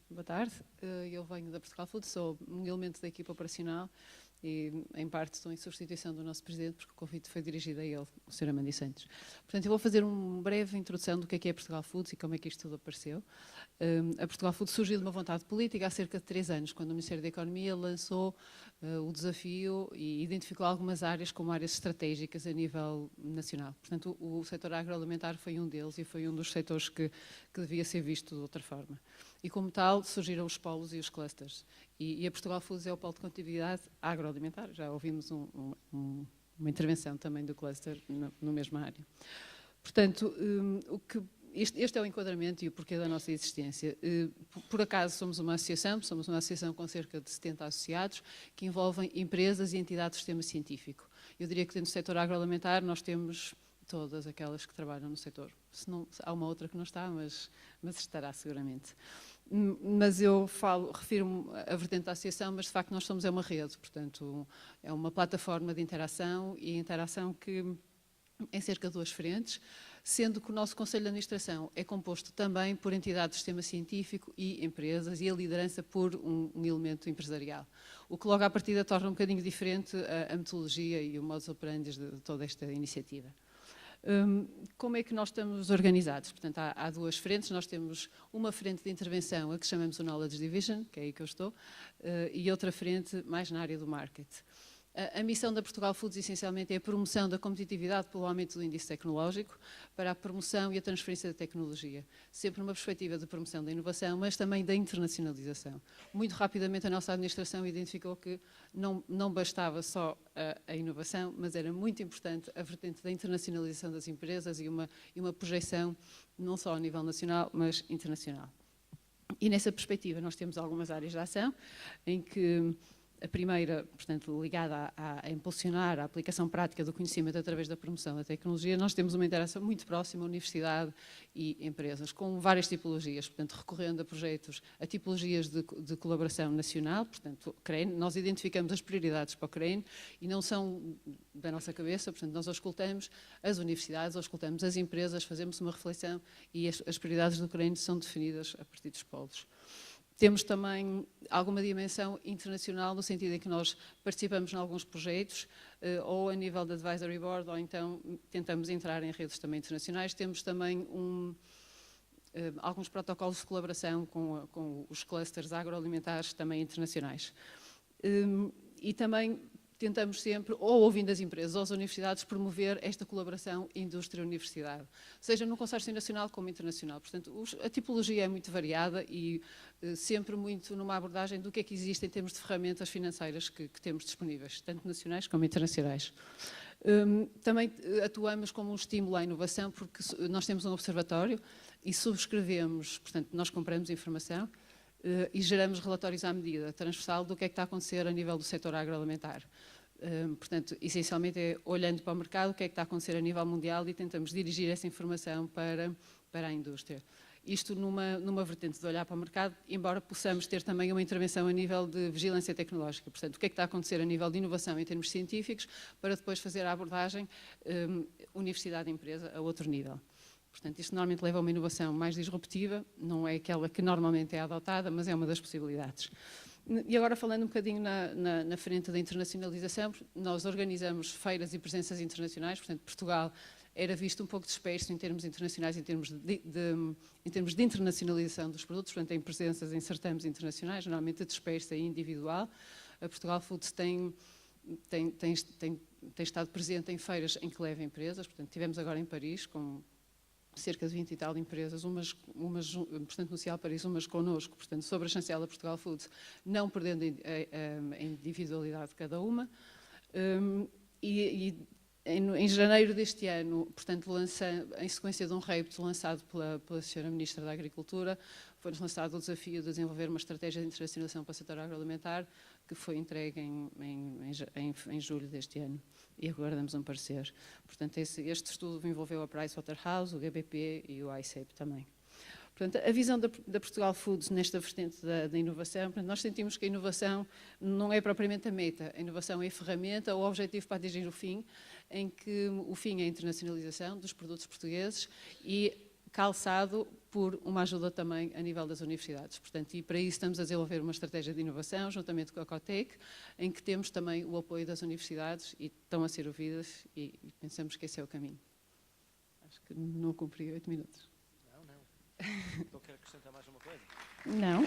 Boa tarde. Eu venho da Portugal Food, sou um elemento da equipa operacional e, em parte, estou em substituição do nosso presidente, porque o convite foi dirigido a ele, o Sr. Amandi Santos. Portanto, eu vou fazer uma breve introdução do que é Portugal Foods e como é que isto tudo apareceu. A Portugal Foods surgiu de uma vontade política há cerca de 3 anos, quando o Ministério da Economia lançou o desafio e identificou algumas áreas como áreas estratégicas a nível nacional. Portanto, o setor agroalimentar foi um deles e foi um dos setores que devia ser visto de outra forma. E, como tal, surgiram os polos e os clusters. E a Portugal Foods é o polo de competitividade agroalimentar. Já ouvimos uma intervenção também do cluster no mesma área. Portanto, este é o enquadramento e o porquê da nossa existência. Por acaso somos uma associação com cerca de 70 associados, que envolvem empresas e entidades do sistema científico. Eu diria que dentro do setor agroalimentar nós temos todas aquelas que trabalham no setor. Há uma outra que não está, mas estará seguramente. Mas eu refiro-me à vertente da associação, mas de facto nós somos uma rede, portanto é uma plataforma de interação e interação que em cerca de 2 frentes, sendo que o nosso Conselho de Administração é composto também por entidades do sistema científico e empresas e a liderança por um elemento empresarial. O que logo à partida torna um bocadinho diferente a metodologia e o modus operandi de toda esta iniciativa. Como é que nós estamos organizados? Portanto, há 2 frentes. Nós temos uma frente de intervenção, a que chamamos o Knowledge Division, que é aí que eu estou, e outra frente mais na área do market. A missão da Portugal Foods, essencialmente, é a promoção da competitividade pelo aumento do índice tecnológico para a promoção e a transferência da tecnologia. Sempre numa perspectiva de promoção da inovação, mas também da internacionalização. Muito rapidamente a nossa administração identificou que não bastava só a inovação, mas era muito importante a vertente da internacionalização das empresas e uma projeção não só a nível nacional, mas internacional. E nessa perspectiva nós temos algumas áreas de ação em que a primeira, portanto, ligada a impulsionar a aplicação prática do conhecimento através da promoção da tecnologia. Nós temos uma interação muito próxima, universidade e empresas, com várias tipologias, portanto, recorrendo a projetos, a tipologias de colaboração nacional, portanto, CREN, nós identificamos as prioridades para o CREN e não são da nossa cabeça, portanto, nós auscultamos as universidades, auscultamos as empresas, fazemos uma reflexão e as prioridades do CREN são definidas a partir dos polos. Temos também alguma dimensão internacional, no sentido em que nós participamos em alguns projetos, ou a nível da Advisory Board, ou então tentamos entrar em redes também internacionais. Temos também alguns protocolos de colaboração com os clusters agroalimentares também internacionais. E também tentamos sempre, ou ouvindo as empresas ou as universidades, promover esta colaboração indústria-universidade, seja no consórcio nacional como internacional. Portanto, a tipologia é muito variada e sempre muito numa abordagem do que é que existe em termos de ferramentas financeiras que temos disponíveis, tanto nacionais como internacionais. Também atuamos como um estímulo à inovação, porque nós temos um observatório e subscrevemos, portanto, nós compramos informação e geramos relatórios à medida, transversal, do que é que está a acontecer a nível do setor agroalimentar. Portanto, essencialmente é olhando para o mercado, o que é que está a acontecer a nível mundial e tentamos dirigir essa informação para a indústria. Isto numa vertente de olhar para o mercado, embora possamos ter também uma intervenção a nível de vigilância tecnológica. Portanto, o que é que está a acontecer a nível de inovação em termos científicos, para depois fazer a abordagem universidade-empresa a outro nível. Portanto, isto normalmente leva a uma inovação mais disruptiva, não é aquela que normalmente é adotada, mas é uma das possibilidades. E agora, falando um bocadinho na frente da internacionalização, nós organizamos feiras e presenças internacionais, portanto, Portugal era visto um pouco disperso em termos internacionais, em termos de internacionalização dos produtos, portanto, em presenças em certames internacionais, normalmente dispersa e individual. A Portugal Foods tem estado presente em feiras em que leva empresas, portanto, tivemos agora em Paris com cerca de 20 e tal empresas, portanto, no Cial Paris, umas connosco, portanto, sobre a chancela Portugal Foods, não perdendo a individualidade de cada uma. Em janeiro deste ano, portanto, em sequência de um repto lançado pela Sra. Ministra da Agricultura, foi-nos lançado o desafio de desenvolver uma estratégia de internacionalização para o setor agroalimentar, que foi entregue em julho deste ano. E aguardamos um parecer. Portanto, este estudo envolveu a Pricewaterhouse, o GBP e o ICEP também. Portanto, a visão da Portugal Foods nesta vertente da inovação, portanto, nós sentimos que a inovação não é propriamente a meta, a inovação é a ferramenta ou o objetivo para atingir o fim, em que o fim é a internacionalização dos produtos portugueses e calçado por uma ajuda também a nível das universidades. Portanto, e para isso estamos a desenvolver uma estratégia de inovação, juntamente com a Cotec, em que temos também o apoio das universidades e estão a ser ouvidas e pensamos que esse é o caminho. Acho que não cumpri 8 minutos. Não. Então quero acrescentar mais uma coisa? Não.